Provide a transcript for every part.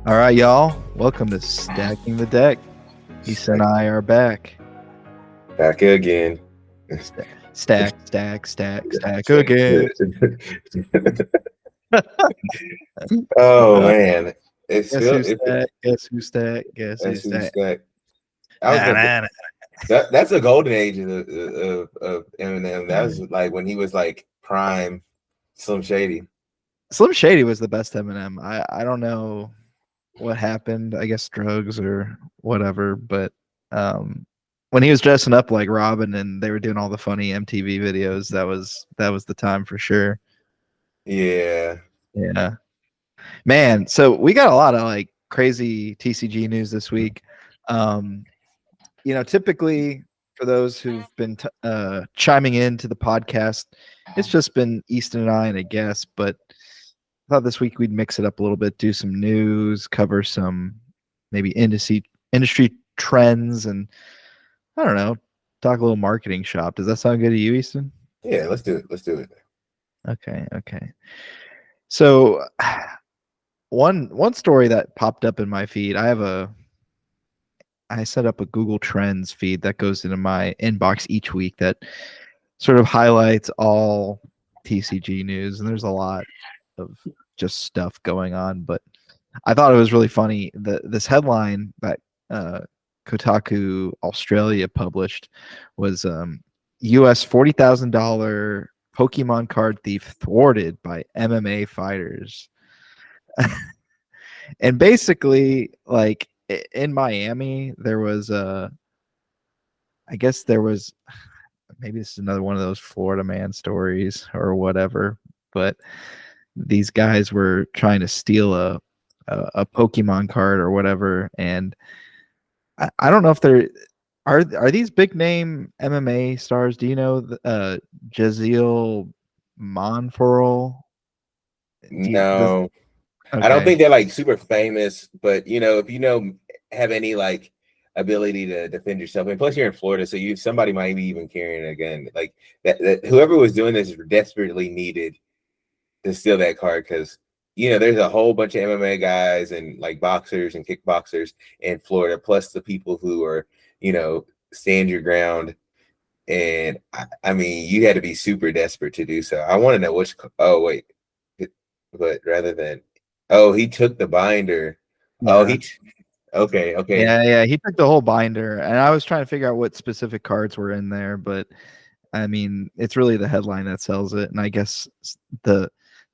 All right, y'all. Welcome to Stacking the Deck. Issa and I are back. Back again. Stack again. Oh man, it's Guess still who stack? Guess who stack? Guess who that's who stack? stack. I was gonna. That's a golden age of Eminem. That was like when he was like prime Slim Shady. Slim Shady was the best Eminem. I don't know what happened. I guess drugs or whatever. But when he was dressing up like Robin and they were doing all the funny MTV videos, that was the time for sure. Yeah. Yeah. Man, so we got a lot of like crazy TCG news this week. Typically for those who've been chiming into the podcast, it's just been Easton and I and a guest, but I thought this week we'd mix it up a little bit, do some news, cover some maybe industry trends, and I don't know, talk a little marketing shop. Does that sound good to you, Easton? Yeah, let's do it. Okay. So one story that popped up in my feed, I set up a Google Trends feed that goes into my inbox each week that sort of highlights all TCG news, and there's a lot of just stuff going on. But I thought it was really funny that this headline that Kotaku Australia published was U.S. $40,000 Pokemon card thief thwarted by MMA fighters. And basically, like in Miami, there was maybe this is another one of those Florida man stories or whatever, but these guys were trying to steal a Pokemon card or whatever, and I don't know if they're are these big name MMA stars? Do you know Jaziel Monforel? No. Okay. I don't think they're like super famous, but if have any like ability to defend yourself, and plus you're in Florida, so somebody might be even carrying a gun. Like that whoever was doing this desperately needed to steal that card because there's a whole bunch of MMA guys and like boxers and kickboxers in Florida, plus the people who are stand your ground. And I mean, you had to be super desperate to do so. I want to know which. Oh wait, but rather than he took the binder. Yeah. Oh, okay. Yeah, he took the whole binder, and I was trying to figure out what specific cards were in there, but I mean, it's really the headline that sells it, and I guess the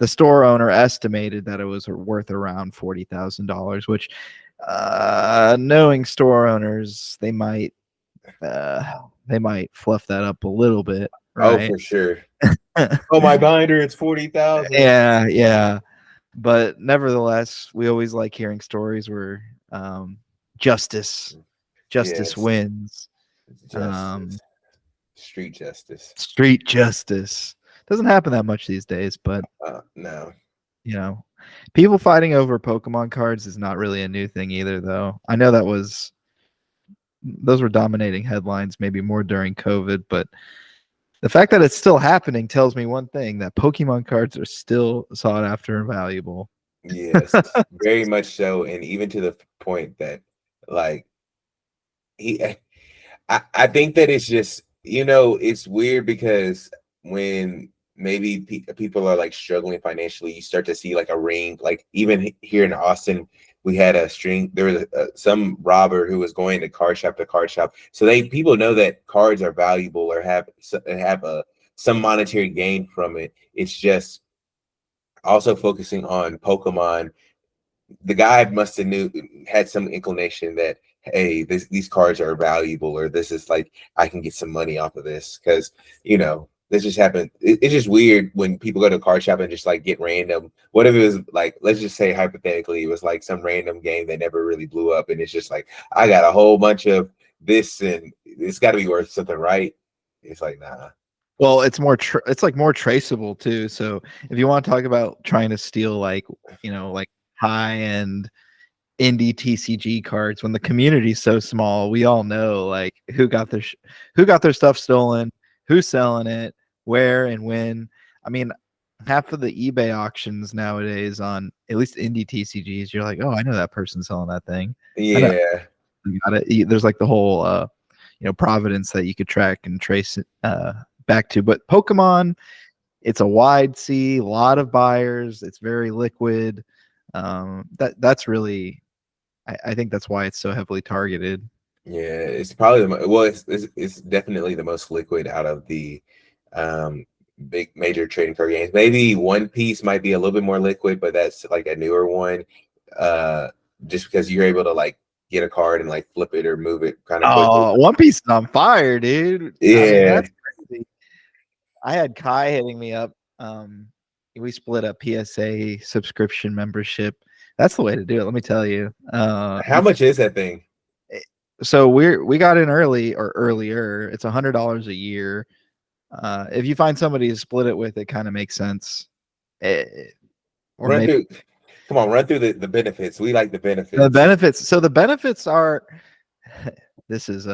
store owner estimated that it was worth around $40,000, which, knowing store owners, they might fluff that up a little bit, right? Oh, for sure. Oh, my binder, it's 40,000. Yeah. But nevertheless, we always like hearing stories where justice wins. Street justice doesn't happen that much these days, but no. People fighting over Pokemon cards is not really a new thing either, though. I know those were dominating headlines maybe more during COVID, but the fact that it's still happening tells me one thing, that Pokemon cards are still sought after and valuable. Yes, very much so. And even to the point that like I think that it's just, it's weird because when maybe people are like struggling financially, you start to see like a ring, like even here in Austin, we had there was some robber who was going to card shop to card shop. So people know that cards are valuable or have some monetary gain from it. It's just also focusing on Pokemon. The guy must have had some inclination that, hey, these cards are valuable, or this is like I can get some money off of this, because this just happened. It's just weird when people go to a card shop and just like get random. What if it was like, let's just say hypothetically, it was like some random game that never really blew up, and it's just like, I got a whole bunch of this, and it's got to be worth something, right? It's like, nah. Well, it's more it's like more traceable too. So if you want to talk about trying to steal like high end indie TCG cards, when the community's so small, we all know like who got their stuff stolen, who's selling it, where and when. I mean, half of the eBay auctions nowadays on at least indie TCGs, you're like, oh, I know that person selling that thing. I know Yeah, you got it. There's like the whole providence that you could track and trace it back to. But Pokemon, it's a wide sea, a lot of buyers. It's very liquid. That's really, I think that's why it's so heavily targeted. yeah. It's probably well, it's definitely the most liquid out of the um big major trading card games. Maybe One Piece might be a little bit more liquid, but that's like a newer one. Uh, just because you're able to like get a card and like flip it or move it kind of quickly. Oh, One Piece is on fire, dude. I mean, Yeah. that's crazy. I had Kai hitting me up. We split a PSA subscription membership. That's the way to do it. Let me tell you. How much is that thing? So we got in early or earlier. It's $100 a year. If you find somebody to split it with, it kind of makes sense. Eh, or Run maybe through. Come on, run through the benefits. We like the the benefits. benefits. So the benefits are. This is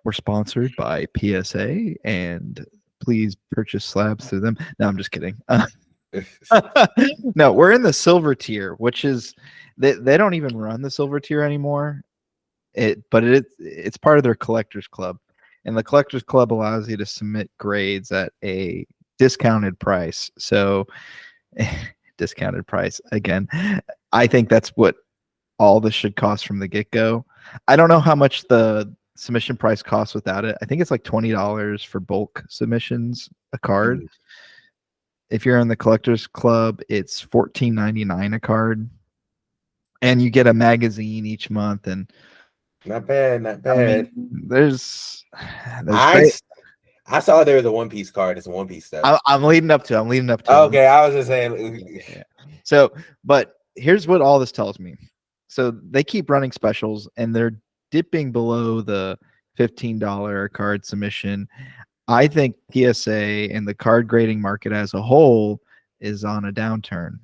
we're sponsored by PSA and please purchase slabs through them. No, I'm just kidding. No, we're in the silver tier, which is they don't even run the silver tier anymore. But it's part of their collectors club, and the collectors club allows you to submit grades at a discounted price. So discounted price again. I think that's what all this should cost from the get go. I don't know how much the submission price costs without it. I think it's like $20 for bulk submissions a card. Mm, If you're in the collectors club, it's $14.99 a card, and you get a magazine each month. And not bad, not I mean, bad. there's I great. I saw there was a One Piece card. It's One Piece stuff. I'm leading up to. I'm leading up to. Okay, I was just saying. Yeah. So, but here's what all this tells me. So they keep running specials, and they're dipping below the $15 card submission. I think PSA and the card grading market as a whole is on a downturn.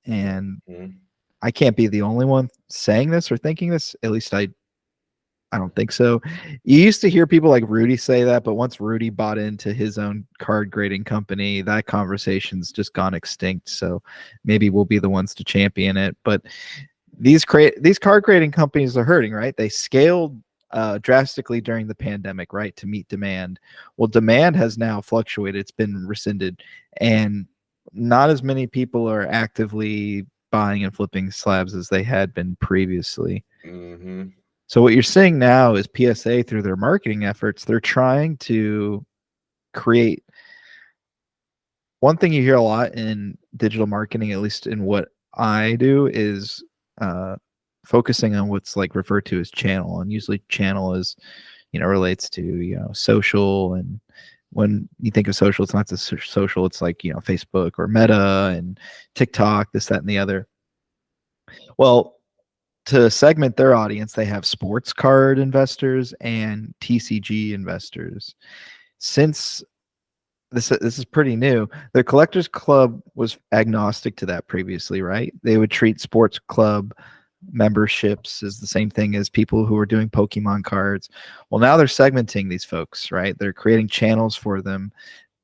And Mhm. I can't be the only one saying this or thinking this. At least I don't think so. You used to hear people like Rudy say that, but once Rudy bought into his own card grading company, that conversation's just gone extinct. So maybe we'll be the ones to champion it. But these card grading companies are hurting, right? They scaled drastically during the pandemic, right, to meet demand. Well, demand has now fluctuated; it's been rescinded, and not as many people are actively buying and flipping slabs as they had been previously. Mhm. So what you're seeing now is PSA through their marketing efforts, they're trying to create one thing you hear a lot in digital marketing, at least in what I do, is uh, focusing on what's like referred to as channel. And usually channel is, relates to, social. And when you think of social, it's not just social, it's like, Facebook or Meta and TikTok, this, that, and the other. Well, to segment their audience, they have sports card investors and TCG investors. Since this is pretty new, their collectors club was agnostic to that previously, right? They would treat sports club memberships as the same thing as people who are doing Pokemon cards. Well, now they're segmenting these folks, right? They're creating channels for them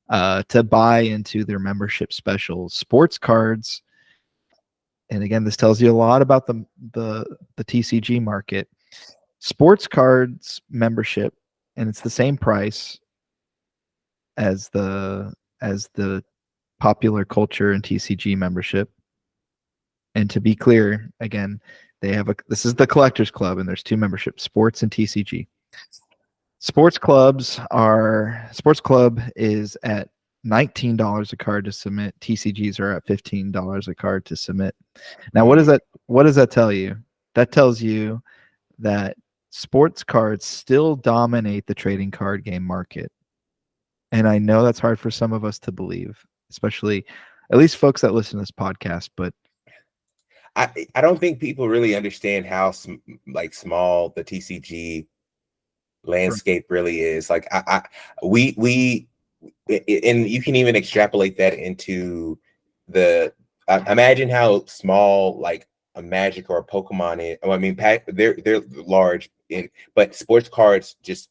to buy into their membership specials. Sports cards, and again, this tells you a lot about the TCG market. Sports cards membership, and it's the same price as the popular culture and TCG membership. And to be clear, again, this is the collectors club, and there's two memberships: sports and TCG. Sports club is at $19 a card to submit. TCGs are at $15 a card to submit. Now, Mm. what does that tell you? That tells you that sports cards still dominate the trading card game market. And I know that's hard for some of us to believe, especially at least folks that listen to this podcast, but I don't think people really understand how like small the TCG landscape really is. Like we and you can even extrapolate that into the imagine how small like a Magic or a Pokemon is. Oh, I mean, they're large, but sports cards just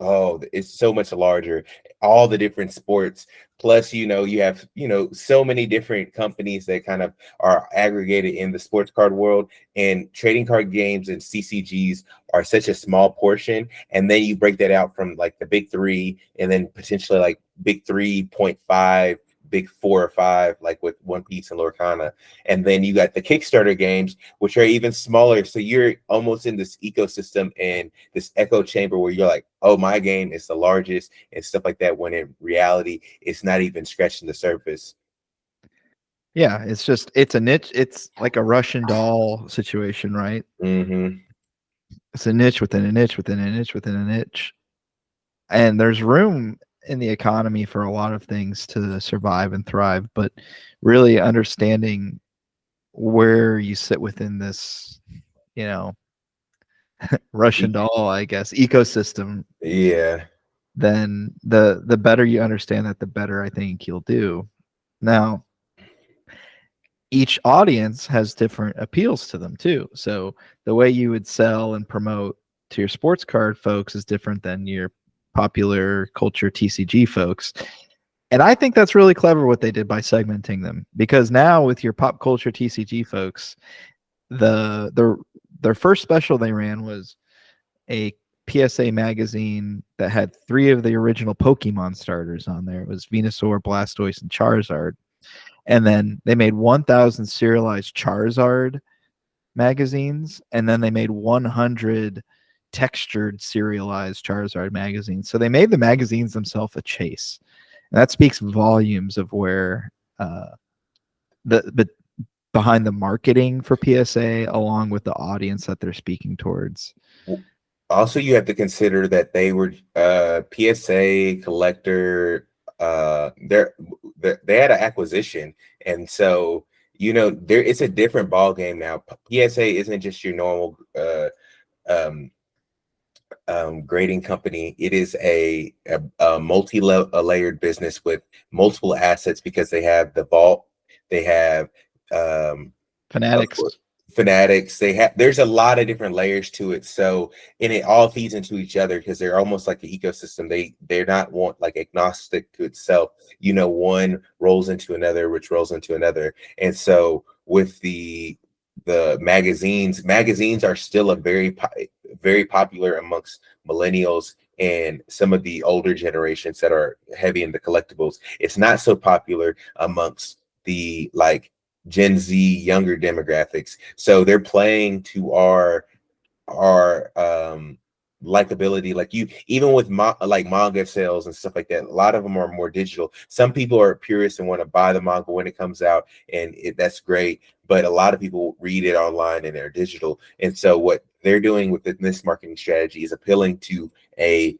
Oh, it's so much larger. All the different sports. Plus, you have, so many different companies that kind of are aggregated in the sports card world. And trading card games and CCGs are such a small portion. And then you break that out from like the big three, and then potentially like big 3.5, big 4 or 5, like with One Piece and Lorcana. And then you got the Kickstarter games, which are even smaller. So you're almost in this ecosystem and this echo chamber where you're like, oh, my game is the largest and stuff like that, when in reality it's not even scratching the surface. Yeah, it's a niche. It's like a Russian doll situation, right? Mm-hmm. It's a niche within a niche within a niche within a niche. And there's room in the economy for a lot of things to survive and thrive, but really understanding where you sit within this, you know, Russian doll, I guess, ecosystem, Yeah. then the better you understand that, the better I think you'll do. Now, each audience has different appeals to them too. So the way you would sell and promote to your sports card folks is different than your popular culture TCG folks. And I think that's really clever what they did by segmenting them, because now with your pop culture TCG folks, their first special they ran was a PSA magazine that had 3 of the original Pokemon starters on there. It was Venusaur, Blastoise, and Charizard. And then they made 1,000 serialized Charizard magazines, and then they made 100 textured serialized Charizard magazines. So they made the magazines themselves a chase. And that speaks volumes of where the behind the marketing for PSA, along with the audience that they're speaking towards. Also, you have to consider that they were PSA collector. They had an acquisition, and so there it's a different ball game now. PSA isn't just your normal um, grading company. It is a multi-layered business with multiple assets, because they have the vault, they have of Fanatics. course fanatics, there's a lot of different layers to it. So, and it all feeds into each other, because they're almost like an ecosystem. They're not like agnostic to itself. One rolls into another, which rolls into another. And so with the magazines are still a very popular amongst millennials and some of the older generations that are heavy into collectibles. It's not so popular amongst the like Gen Z younger demographics. So they're playing to our likability. Like, you even with like manga sales and stuff like that, a lot of them are more digital. Some people are purists and want to buy the manga when it comes out, and that's great, but a lot of people read it online and they're digital. And so what they're doing with this marketing strategy is appealing to a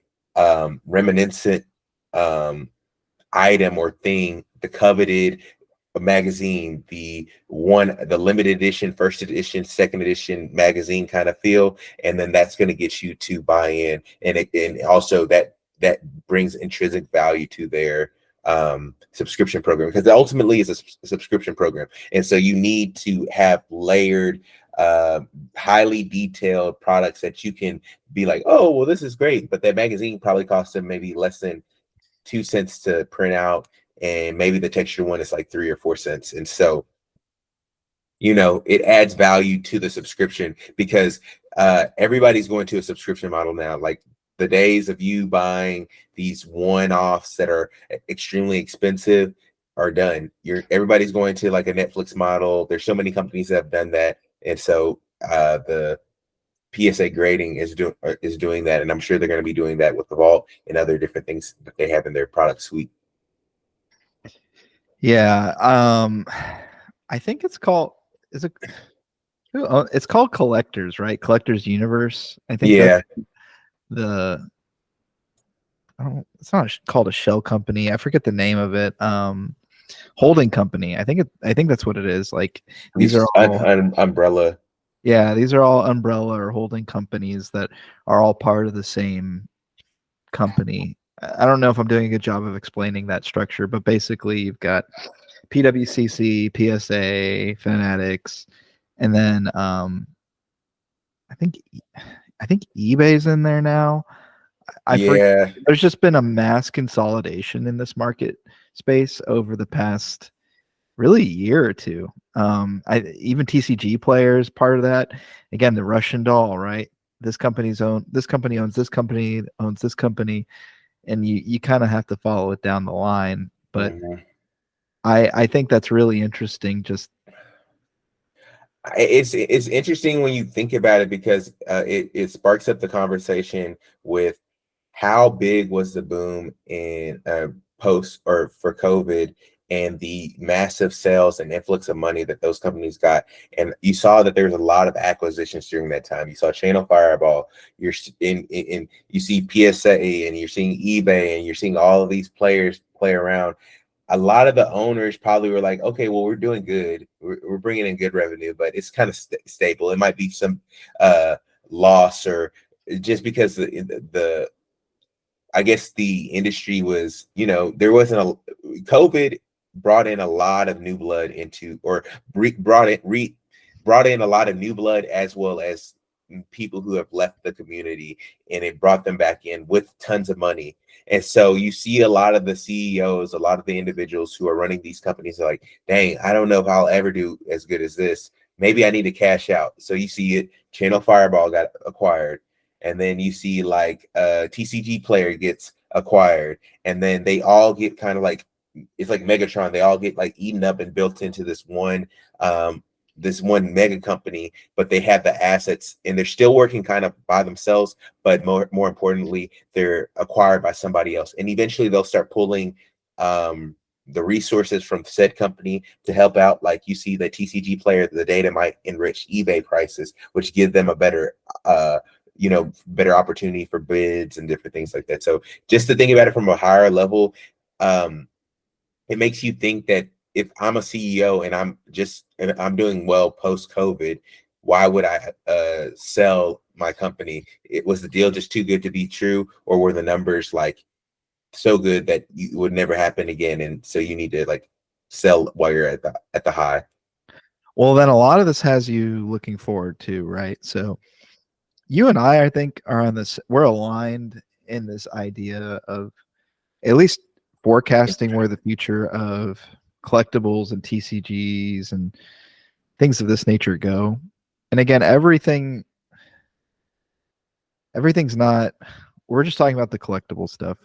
reminiscent um item or thing, the coveted magazine, the limited edition, first edition, second edition magazine kind of feel. And then that's going to get you to buy in. And also that brings intrinsic value to their subscription program, because ultimately it's a subscription program. And so you need to have layered, highly detailed products that you can be like, oh, well, this is great, but that magazine probably cost them maybe less than 2 cents to print out, and maybe the texture one is like 3 or 4 cents. And so it adds value to the subscription, because everybody's going to a subscription model now. Like, the days of you buying these one-offs that are extremely expensive are done. Everybody's going to like a Netflix model. There's so many companies that have done that. And so the PSA grading is doing that, and I'm sure they're going to be doing that with the vault and other different things that they have in their product suite. Yeah, I think it's called, is it it's called Collectors, right? Collectors Universe. I think that's Yeah, the I don't, it's not called a shell company. I forget the name of it. Holding company. I think that's what it is. Like, these are these all, umbrella. yeah, these are all umbrella or holding companies that are all part of the same company. I don't know if I'm doing a good job of explaining that structure, but basically you've got PWCC, PSA, Fanatics, and then I think I think eBay's in there now. I forget. Yeah. There's just been a mass consolidation in this market space over the past really year or two. I even TCG players part of that. Again, the Russian doll, right? This company owns this company, and you kind of have to follow it down the line. But Mhm. I think that's really interesting. Just It's interesting when you think about it because it sparks up the conversation with how big was the boom in post or for COVID and the massive sales and influx of money that those companies got. And you saw that there was a lot of acquisitions during that time. You saw Channel Fireball, you're in you see PSA, and you're seeing eBay, and you're seeing all of these players play around. A lot of the owners probably were like, okay, well, we're doing good. We're bringing in good revenue, but it's kind of stable. It might be some uh, loss, or just because the I guess the industry was, there wasn't COVID brought in a lot of new blood into, or brought in a lot of new blood, as well as people who have left the community, and it brought them back in with tons of money. And so you see a lot of the CEOs, a lot of the individuals who are running these companies are like, dang, I don't know if I'll ever do as good as this. Maybe I need to cash out. So you see it, Channel Fireball got acquired, and then you see like a TCG player gets acquired, and then they all get kind of like, it's like Megatron. They all get like eaten up and built into this one mega company, but they have the assets and they're still working kind of by themselves, but more importantly, they're acquired by somebody else. And eventually they'll start pulling the resources from said company to help out. Like you see the TCG player, the data might enrich eBay prices, which give them a better better opportunity for bids and different things like that. So just to think about it from a higher level, um, it makes you think that if I'm a CEO and I'm doing well post COVID, why would I sell my company? It was the deal just too good to be true, or were the numbers like so good that it would never happen again, and so you need to like sell while you're at the high? well, then a lot of this has you looking forward to, right? So you and I think, are on this. We're aligned in this idea of at least forecasting where the future of collectibles and TCGs and things of this nature go. And again, everything's not, we're just talking about the collectible stuff.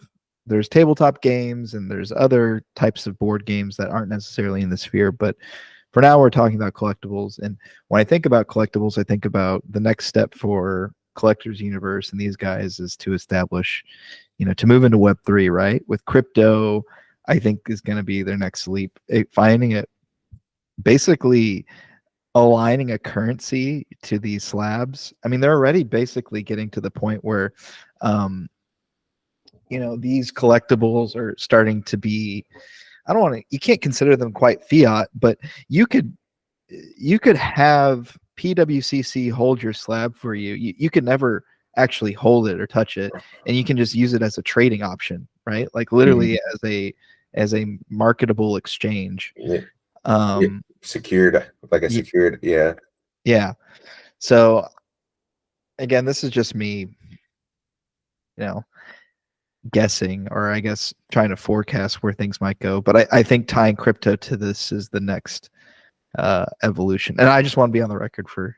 There's tabletop games and there's other types of board games that aren't necessarily in the sphere, but for now we're talking about collectibles. And when I think about collectibles, I think about the next step for collectors universe and these guys is to establish, to move into web3, right? With crypto, I think is going to be their next leap. Finding it, basically aligning a currency to these slabs. I mean, they're already basically getting to the point where um these collectibles are starting to be, I don't want to, you can't consider them quite fiat, but you could have PWCC hold your slab for you. You could never actually hold it or touch it, and you can just use it as a trading option, right? Like Mhm. literally as a marketable exchange. Yeah, yeah, Um, secured, like a y- secured, yeah. yeah. So again, this is just me, you know, guessing, or I guess trying to forecast where things might go. But I think tying crypto to this is the next evolution. And I just want to be on the record for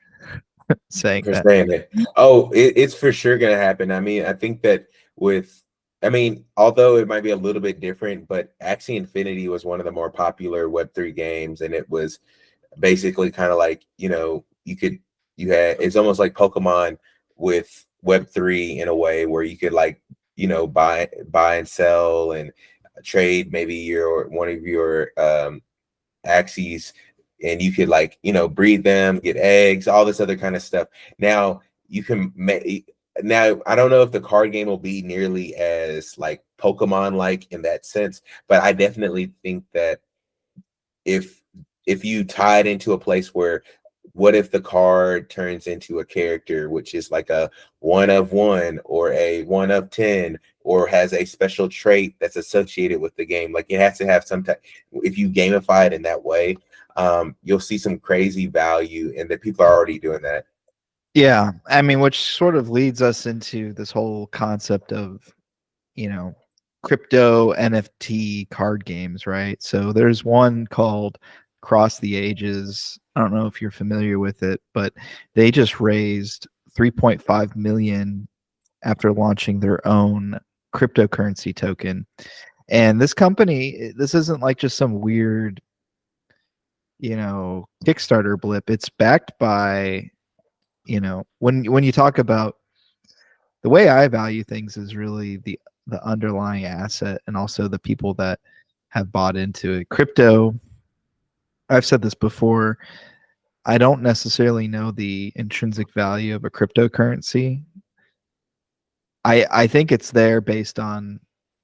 saying For that. saying it. Oh, it's for sure gonna happen. I mean, I think that although it might be a little bit different, but Axie Infinity was one of the more popular Web3 games, and it was basically kind of like, you had, it's almost like Pokemon with Web3 in a way, where you could like, buy and sell and trade maybe one of your axes, and you could like, breed them, get eggs, all this other kind of stuff. Now you can make, now I don't know if the card game will be nearly as like Pokemon like in that sense, but I definitely think that if you tie it into a place where, what if the card turns into a character which is like a 1 of 1 or a 1 of 10, or has a special trait that's associated with the game? Like it has to have some type, if you gamify it in that way, you'll see some crazy value, and that people are already doing that. Yeah, I mean, which sort of leads us into this whole concept of, you know, crypto NFT card games, right? So there's one called Cross the Ages. I don't know if you're familiar with it, but they just raised 3.5 million after launching their own cryptocurrency token. And this company, this isn't like just some weird, Kickstarter blip. It's backed by, when you talk about the way I value things is really the underlying asset and also the people that have bought into it. Crypto, I've said this before, I don't necessarily know the intrinsic value of a cryptocurrency. I think it's there based on,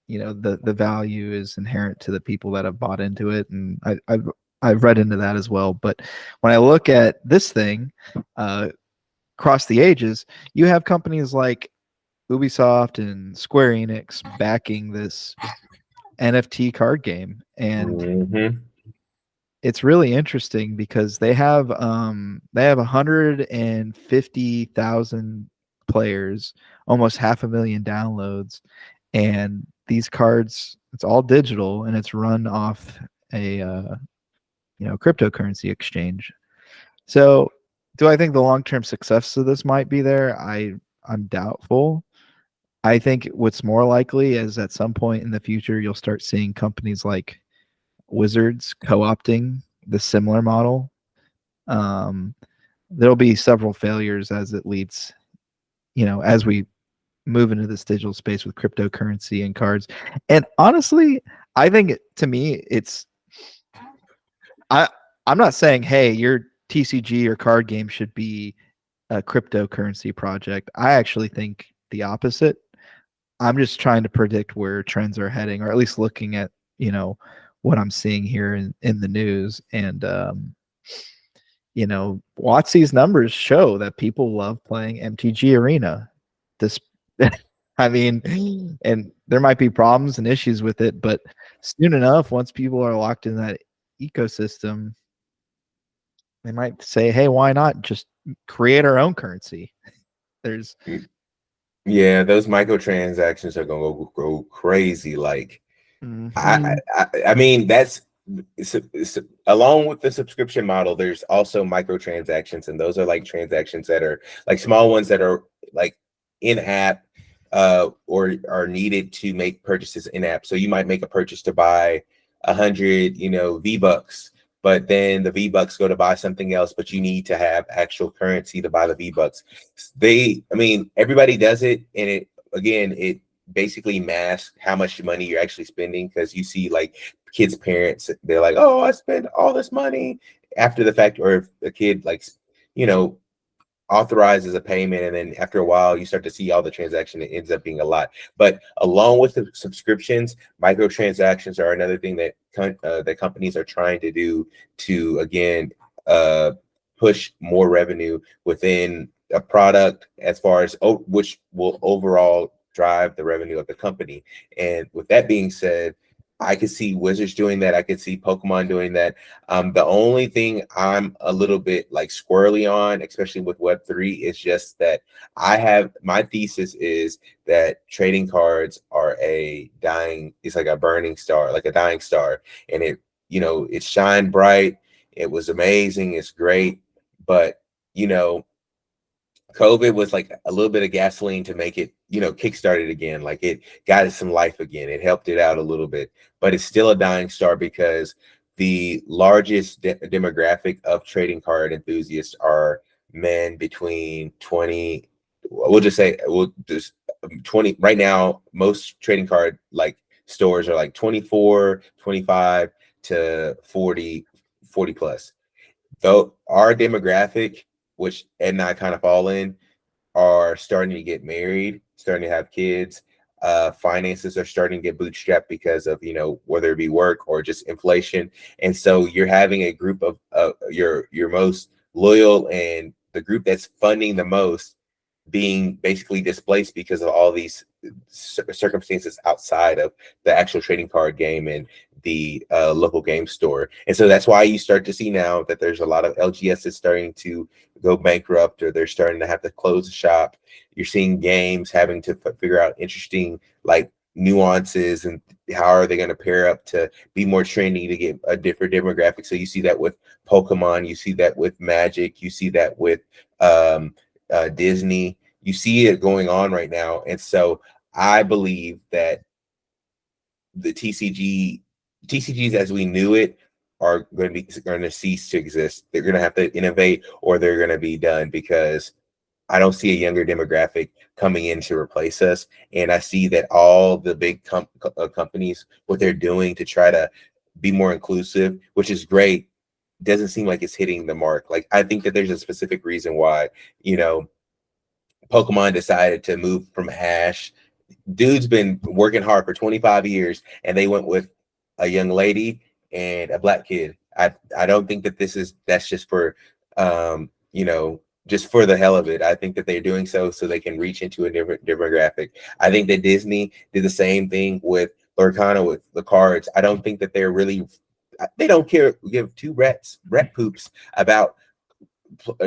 the value is inherent to the people that have bought into it, and I've read into that as well. But when I look at this thing, uh, across the ages, you have companies like Ubisoft and Square Enix backing this NFT card game, and Mm-hmm. it's really interesting because they have 150,000 players, almost 500,000 downloads, and these cards, it's all digital and it's run off a cryptocurrency exchange. So, do I think the long term success of this might be there? I'm doubtful. I think what's more likely is at some point in the future you'll start seeing companies like Wizards co-opting the similar model. Um, there'll be several failures as it leads, as we move into this digital space with cryptocurrency and cards. And honestly, I think to me, I I'm not saying, hey, your TCG or card game should be a cryptocurrency project. I actually think the opposite. I'm just trying to predict where trends are heading, or at least looking at, what I'm seeing here in the news. And WotC's numbers show that people love playing MTG Arena. This, I mean, and there might be problems and issues with it, but soon enough, once people are locked in that ecosystem, they might say, "Hey, why not just create our own currency?" There's, Yeah, those microtransactions are gonna go crazy. Like, Mhm. I mean, it's along with the subscription model. There's also microtransactions, and those are like transactions that are like small ones that are like in app, or are needed to make purchases in app. So you might make a purchase to buy 100, V-Bucks, but then the V-Bucks go to buy something else, but you need to have actual currency to buy the V-Bucks. I mean, everybody does it, and it basically masks how much money you're actually spending, because you see like kids' parents, they're like, "Oh, I spent all this money," after the fact, or if a kid like, you know, authorizes a payment, and then after a while you start to see all the transaction, it ends up being a lot. But along with the subscriptions, microtransactions are another thing that that companies are trying to do to, again, uh, push more revenue within a product, as far as which will overall drive the revenue of the company. And with that being said, I could see Wizards doing that. I could see Pokemon doing that. The only thing I'm a little bit like squirrely on, especially with Web3, is just that my thesis is that trading cards are it's like a burning star, like a dying star. And it shined bright. It was amazing. It's great. But, you know, COVID was like a little bit of gasoline to make it, kickstart it again. Like, it got it some life again. It helped it out a little bit, but it's still a dying star, because the largest demographic of trading card enthusiasts are men between 20. We'll just say, 20 right now. Most trading card like stores are like 24, 25 to 40 plus. Though our demographic, which Ed and I kind of fall in, are starting to get married, starting to have kids. Finances are starting to get bootstrapped because of, whether it be work or just inflation. And so you're having a group of your most loyal, and the group that's funding the most, being basically displaced because of all these circumstances outside of the actual trading card game and the local game store. And so that's why you start to see now that there's a lot of LGSs starting to go bankrupt, or they're starting to have to close the shop. You're seeing games having to figure out interesting like nuances and how are they going to pair up to be more trendy to get a different demographic. So you see that with Pokemon, you see that with Magic, you see that with um, Disney. You see it going on right now, and so I believe that the TCGs as we knew it are going to cease to exist. They're going to have to innovate, or they're going to be done, because I don't see a younger demographic coming in to replace us. And I see that all the big companies, what they're doing to try to be more inclusive, which is great, doesn't seem like it's hitting the mark. Like, I think that there's a specific reason why, you know, Pokemon decided to move from Ash. Dude's been working hard for 25 years, and they went with a young lady and a black kid. I don't think that that's just for just for the hell of it. I think that they're doing so they can reach into a different demographic. I think that Disney did the same thing with Lorcana with the cards. I don't think that they don't give two rat poops about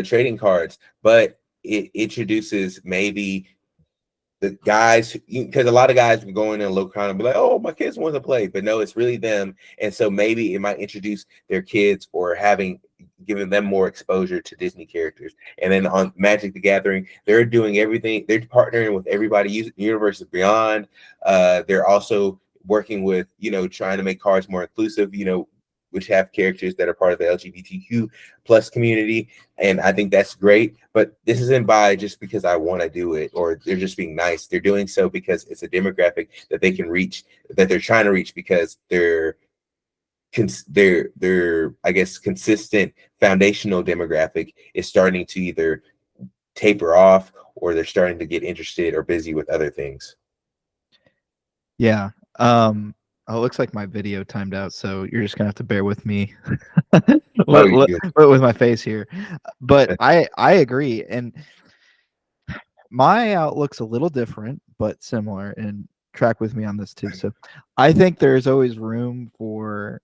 trading cards, but it introduces maybe the guys, because a lot of guys were going in low and be like, oh, my kids want to play, but no, it's really them. And so maybe it might introduce their kids, or giving them more exposure to Disney characters. And then on Magic the Gathering, they're doing everything. They're partnering with everybody. Universes Beyond. They're also working with, trying to make cards more inclusive, which have characters that are part of the LGBTQ plus community. And I think that's great. But this isn't by just because I want to do it, or they're just being nice. They're doing so because it's a demographic that they can reach, that they're trying to reach, because their I guess consistent foundational demographic is starting to either taper off, or they're starting to get interested or busy with other things. Yeah. Oh, it looks like my video timed out, so you're just gonna have to bear with me with my face here. But I agree, and my outlook's a little different but similar, and track with me on this too. So I think there's always room for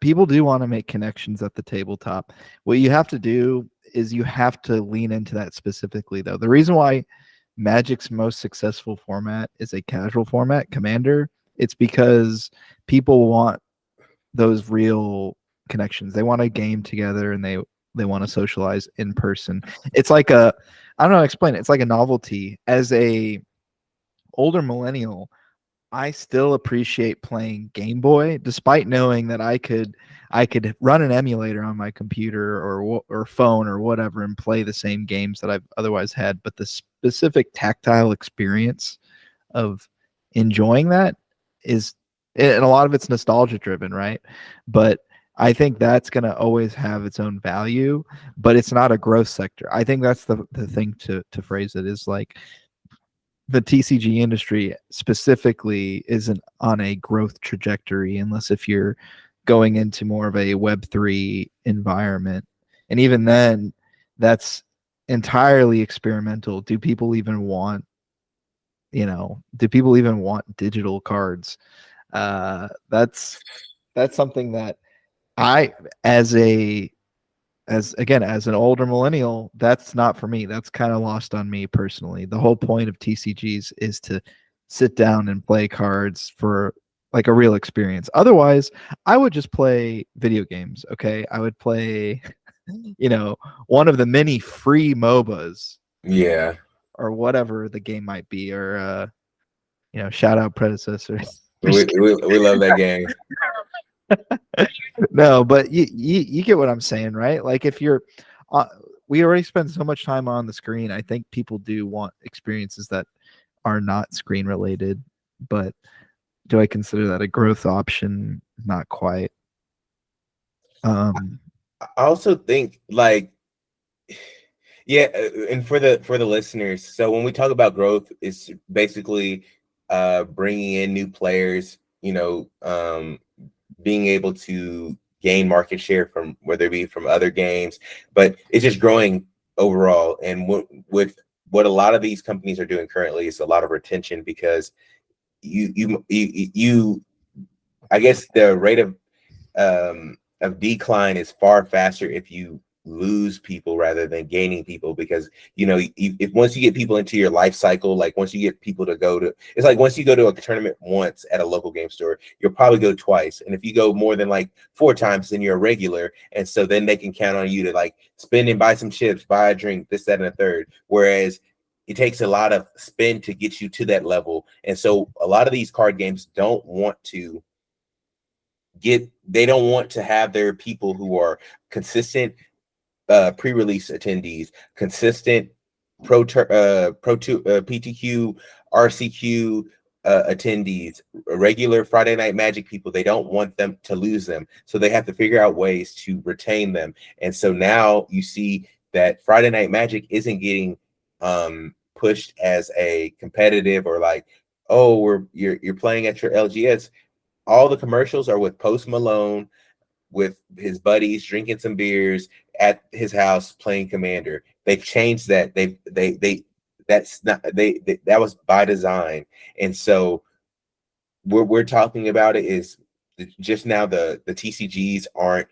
people do want to make connections at the tabletop. What you have to do is you have to lean into that specifically, though. The reason why Magic's most successful format is a casual format, Commander, it's because people want those real connections. They want to game together, and they want to socialize in person. It's like I don't know how to explain it. It's like a novelty. As a older millennial, I still appreciate playing Game Boy, despite knowing that I could run an emulator on my computer or phone or whatever and play the same games that I've otherwise had. But the specific tactile experience of enjoying that is, and a lot of it's nostalgia driven, right? But I think that's going to always have its own value, but it's not a growth sector. I think that's the thing to phrase it, is like the TCG industry specifically isn't on a growth trajectory unless if you're going into more of a Web3 environment. And even then, that's entirely experimental. Do people even want, do people even want digital cards? That's something that I, as an older millennial, that's not for me. That's kind of lost on me personally. The whole point of TCGs is to sit down and play cards for like a real experience. Otherwise, I would just play video games. Okay, I would play one of the many free MOBAs. Yeah, or whatever the game might be, or shout out predecessors. we love that game. No, but you get what I'm saying, right? Like, if you're we already spend so much time on the screen. I think people do want experiences that are not screen related, but do I consider that a growth option? Not quite. I also think, like, yeah, and for the listeners, so when we talk about growth, it's basically bringing in new players, being able to gain market share from, whether it be from other games, but it's just growing overall. And with what a lot of these companies are doing currently is a lot of retention, because you I guess the rate of decline is far faster if you lose people rather than gaining people, because if once you get people into your life cycle, like once you get people to go to, it's like once you go to a tournament once at a local game store, you'll probably go twice, and if you go more than like 4 times, then you're a regular, and so then they can count on you to like spend and buy some chips, buy a drink, this, that, and a third. Whereas it takes a lot of spend to get you to that level, and so a lot of these card games don't want to have their people who are consistent pre-release attendees, consistent PTQ, RCQ attendees, regular Friday Night Magic people. They don't want them to lose them, so they have to figure out ways to retain them. And so now you see that Friday Night Magic isn't getting pushed as a competitive, or like, oh, you're playing at your LGS. All the commercials are with Post Malone, with his buddies drinking some beers at his house playing Commander. They've changed that. That was by design. And so we're talking about it is just now the TCGs aren't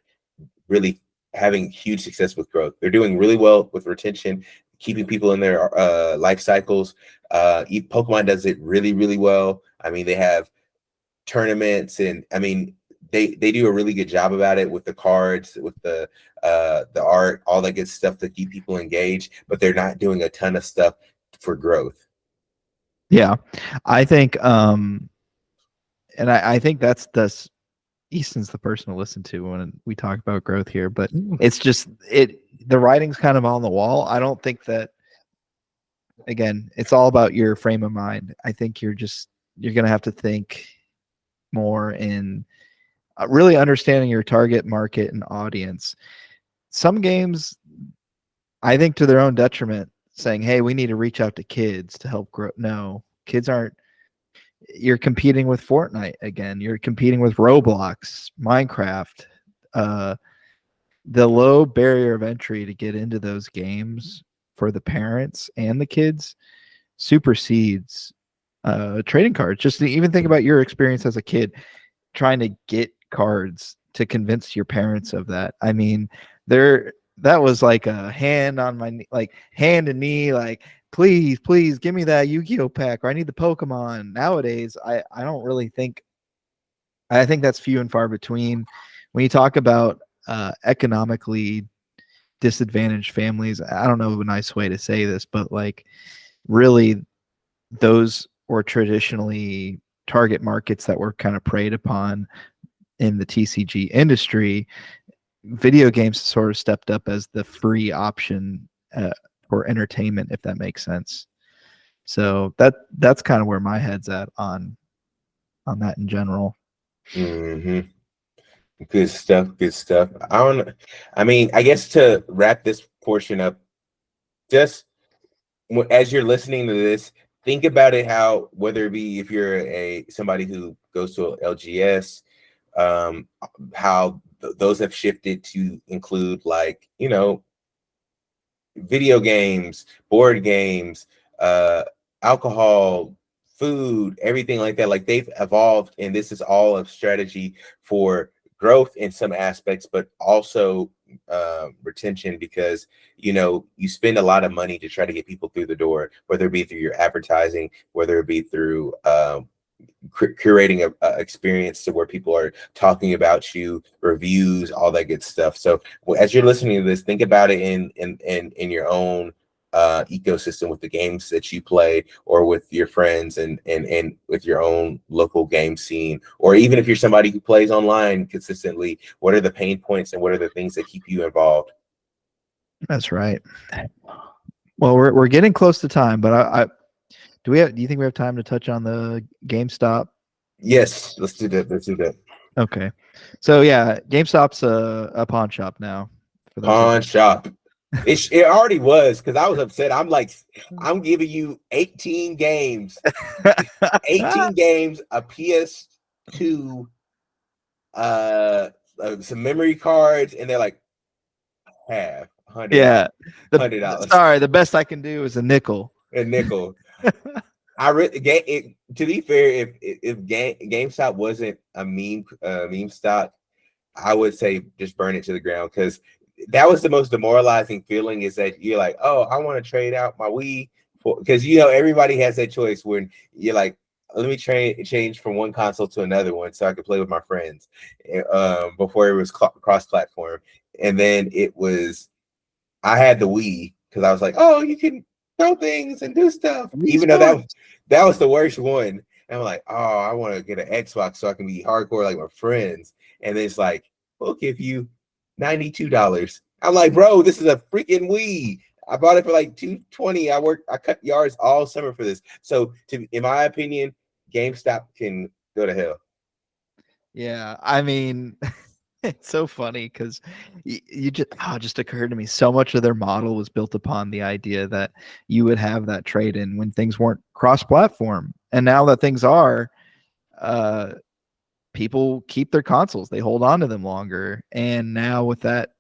really having huge success with growth. They're doing really well with retention, keeping people in their life cycles. Pokemon does it really, really well. I mean, they have tournaments, and I mean, they do a really good job about it with the cards, with the art, all that good stuff to keep people engaged, but they're not doing a ton of stuff for growth. Yeah. I think and I think that's Easton's the person to listen to when we talk about growth here, but it's just the writing's kind of on the wall. I don't think that, again, it's all about your frame of mind. I think you're going to have to think more in really understanding your target market and audience. Some games, I think, to their own detriment, saying, hey, we need to reach out to kids to help grow. No, kids aren't. You're competing with Fortnite again. You're competing with Roblox, Minecraft. The low barrier of entry to get into those games for the parents and the kids supersedes trading cards. Just to even think about your experience as a kid trying to get cards to convince your parents of that. I mean, that was like a hand on my like hand and knee, like, please give me that Yu-Gi-Oh pack, or I need the Pokemon. Nowadays, I don't really think, I think that's few and far between. When you talk about economically disadvantaged families, I don't know a nice way to say this, but like really those were traditionally target markets that were kind of preyed upon in the TCG industry. Video games sort of stepped up as the free option for entertainment, if that makes sense. So that's kind of where my head's at on that in general. Mm-hmm. Good stuff. I mean, I guess to wrap this portion up, just as you're listening to this, think about it, how, whether it be if you're somebody who goes to a LGS, how those have shifted to include, like, video games, board games, alcohol, food, everything like that. Like, they've evolved, and this is all a strategy for growth in some aspects, but also retention, because you spend a lot of money to try to get people through the door, whether it be through your advertising, whether it be through curating a experience to where people are talking about you, reviews, all that good stuff. So as you're listening to this, think about it in your own ecosystem, with the games that you play, or with your friends, and with your own local game scene, or even if you're somebody who plays online consistently, what are the pain points and what are the things that keep you involved? That's right. Well, we're getting close to time, but do you think we have time to touch on the GameStop? Yes, let's do that. Okay. So yeah, GameStop's a pawn shop now. For those Pawn shop. It already was, because I was upset. I'm like, I'm giving you 18 games, 18 games, a PS2, some memory cards, and they're like, half $100. Yeah. $100. Sorry, the best I can do is a nickel. A nickel. I really to be fair, if GameStop wasn't a meme stock, I would say just burn it to the ground, because that was the most demoralizing feeling, is that you're like, oh, I want to trade out my Wii for, because everybody has that choice when you're like, let me change from one console to another one so I could play with my friends, before it was cross platform. And then I had the Wii because I was like, oh, you can throw things and do stuff, Wii even though Sports. that was the worst one. And I'm like, oh, I want to get an Xbox so I can be hardcore like my friends. And then it's like, we'll give you $92. I'm like, bro, this is a freaking Wii. I bought it for like 220. I cut yards all summer for this. So in my opinion, GameStop can go to hell. Yeah, I mean, it's so funny because you just it just occurred to me. So much of their model was built upon the idea that you would have that trade in when things weren't cross-platform, and now that things are, uh, people keep their consoles. They hold on to them longer, and now with that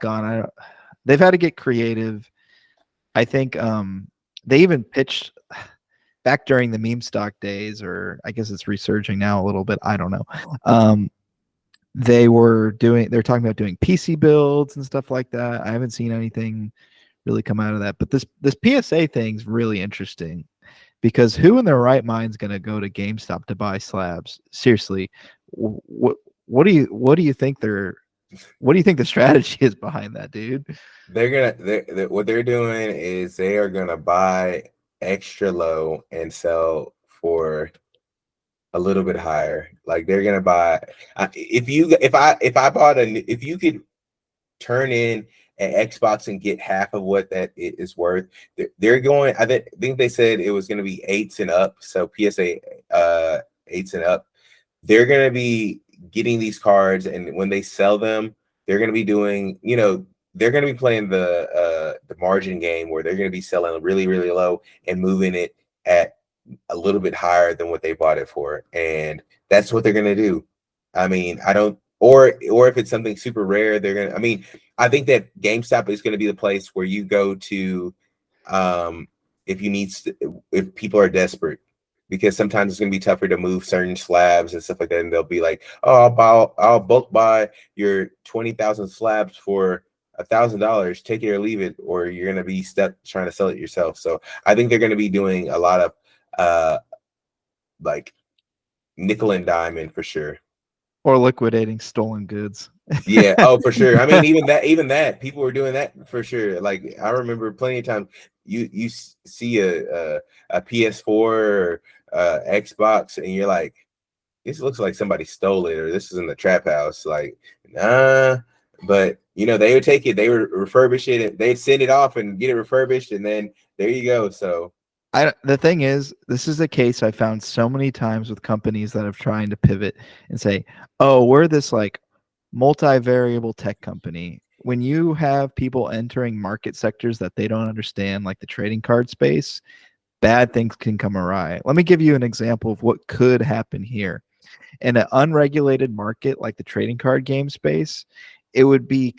gone, they've had to get creative. I think they even pitched back during the meme stock days, or I guess it's resurging now a little bit. I don't know. Um, they're talking about doing PC builds and stuff like that. I haven't seen anything really come out of that, but this PSA thing's really interesting because who in their right mind's going to go to GameStop to buy slabs? Seriously, what do you think what do you think the strategy is behind that, dude? What they're doing is they are gonna buy extra low and sell for a little bit higher. Like they're gonna buy, if I bought if you could turn in an Xbox and get half of what that is worth, they're going. Think they said it was gonna be eights and up. So PSA eights and up, they're going to be getting these cards, and when they sell them, they're going to be doing, they're going to be playing the margin game where they're going to be selling really, really low and moving it at a little bit higher than what they bought it for. And that's what they're going to do. I mean, I don't, or if it's something super rare, they're going to, I mean, I think that GameStop is going to be the place where you go to, um, if you need, if people are desperate, because sometimes it's going to be tougher to move certain slabs and stuff like that. And they'll be like, oh, I'll bulk buy your 20,000 slabs for $1,000, take it or leave it, or you're going to be stuck trying to sell it yourself. So I think they're going to be doing a lot of uh like nickel and diamond for sure. Or liquidating stolen goods. Yeah, oh for sure. I mean, even that people were doing that for sure. Like I remember plenty of times you see a PS4 or Xbox, and you're like, this looks like somebody stole it, or this is in the trap house. Like, nah. But they would take it, they would refurbish it, they'd send it off and get it refurbished, and then there you go. So The thing is, this is a case I found so many times with companies that have trying to pivot and say, "Oh, we're this like multivariable tech company." When you have people entering market sectors that they don't understand, like the trading card space, bad things can come awry. Let me give you an example of what could happen here. In an unregulated market like the trading card game space, it would be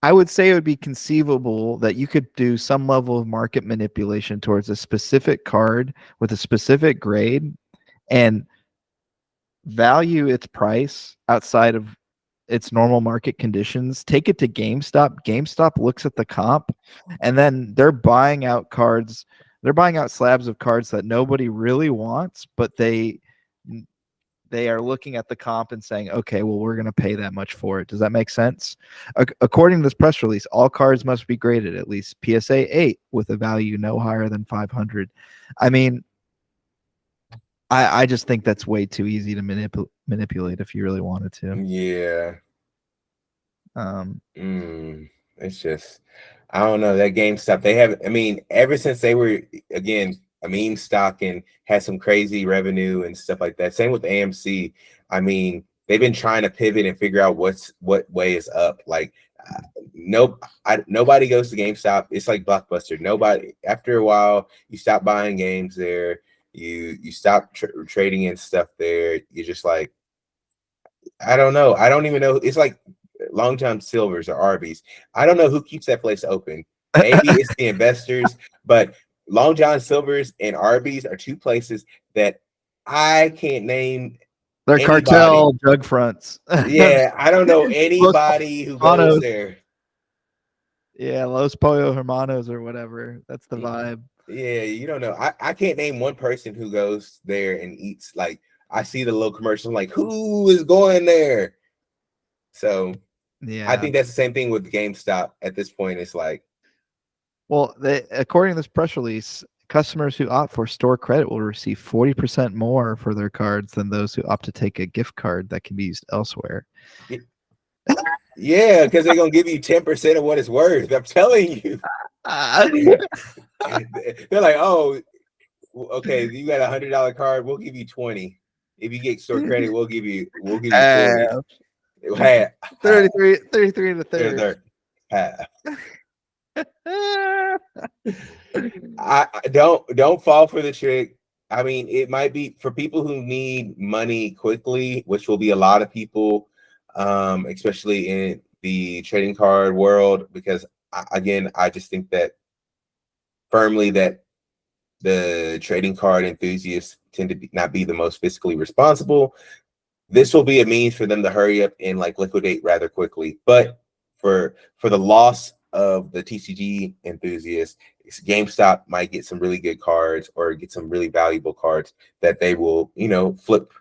I would say it would be conceivable that you could do some level of market manipulation towards a specific card with a specific grade and value its price outside of its normal market conditions. Take it to GameStop. GameStop looks at the comp, and then they're buying out cards. They're buying out slabs of cards that nobody really wants, but they are looking at the comp and saying, okay, well, we're going to pay that much for it. Does that make sense? According to this press release, all cards must be graded at least PSA 8 with a value no higher than 500. I mean, I just think that's way too easy to manipulate if you really wanted to. yeah. Um, It's just, I don't know, that GameStop. They have, I mean, ever since they were again a meme stock and had some crazy revenue and stuff like that. Same with AMC. I mean, they've been trying to pivot and figure out what way is up. Like, nobody goes to GameStop. It's like Blockbuster. Nobody. After a while, you stop buying games there. You stop trading in stuff there. You're just like, I don't know. I don't even know. It's like Long John Silver's or Arby's. I don't know who keeps that place open. Maybe it's the investors, but Long John Silver's and Arby's are two places that I can't name They're anybody. cartel drug fronts. Yeah, I don't know Los anybody who goes Hermanos. there. Yeah, Los Pollo Hermanos or whatever. That's the vibe. Yeah, you don't know. I can't name one person who goes there and eats. Like, I see the little commercials, I'm like, who is going there? So I Yeah. think that's the same thing with GameStop at this point. It's like, Well, according to this press release, customers who opt for store credit will receive 40% more for their cards than those who opt to take a gift card that can be used elsewhere. yeah, because they're gonna give you 10% of what it's worth. I'm telling you. They're like, oh, okay, you got $100 card, we'll give you 20. If you get store credit, we'll give you 40. Half, 33 and a they're third. half. I don't fall for the trick. I mean, it might be for people who need money quickly, which will be a lot of people, especially in the trading card world, because again, I just think that firmly that the trading card enthusiasts tend to not be the most fiscally responsible. This will be a means for them to hurry up and like liquidate rather quickly. But for the loss of the TCG enthusiasts, GameStop might get some really good cards or get some really valuable cards that they will, flip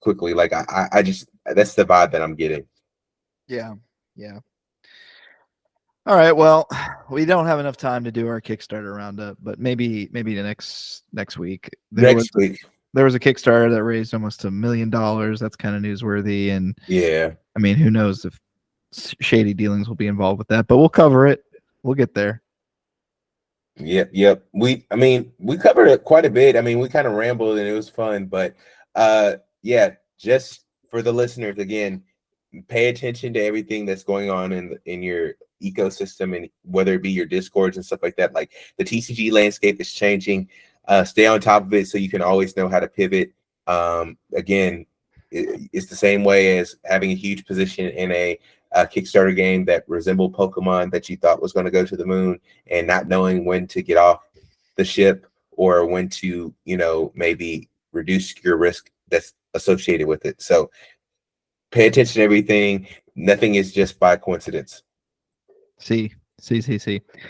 quickly. Like I just that's the vibe that I'm getting. Yeah. Yeah. All right. Well, we don't have enough time to do our Kickstarter roundup, but maybe the next week. Next week. There was a Kickstarter that raised almost $1 million. That's kind of newsworthy. And yeah, I mean, who knows if shady dealings will be involved with that, but we'll cover it. We'll get there. Yep. We covered it quite a bit. I mean, we kind of rambled and it was fun, but yeah, just for the listeners again, pay attention to everything that's going on in your ecosystem, and whether it be your discords and stuff like that. Like, the TCG landscape is changing. Stay on top of it so you can always know how to pivot. Again, it's the same way as having a huge position in a Kickstarter game that resembled Pokemon that you thought was going to go to the moon, and not knowing when to get off the ship or when to, maybe reduce your risk that's associated with it. So pay attention to everything. Nothing is just by coincidence. See.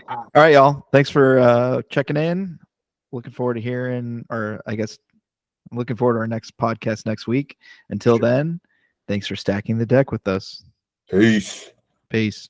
All right, y'all. Thanks for checking in. Looking forward to hearing, or I guess looking forward to our next podcast next week. Until then, thanks for stacking the deck with us. Peace. Peace.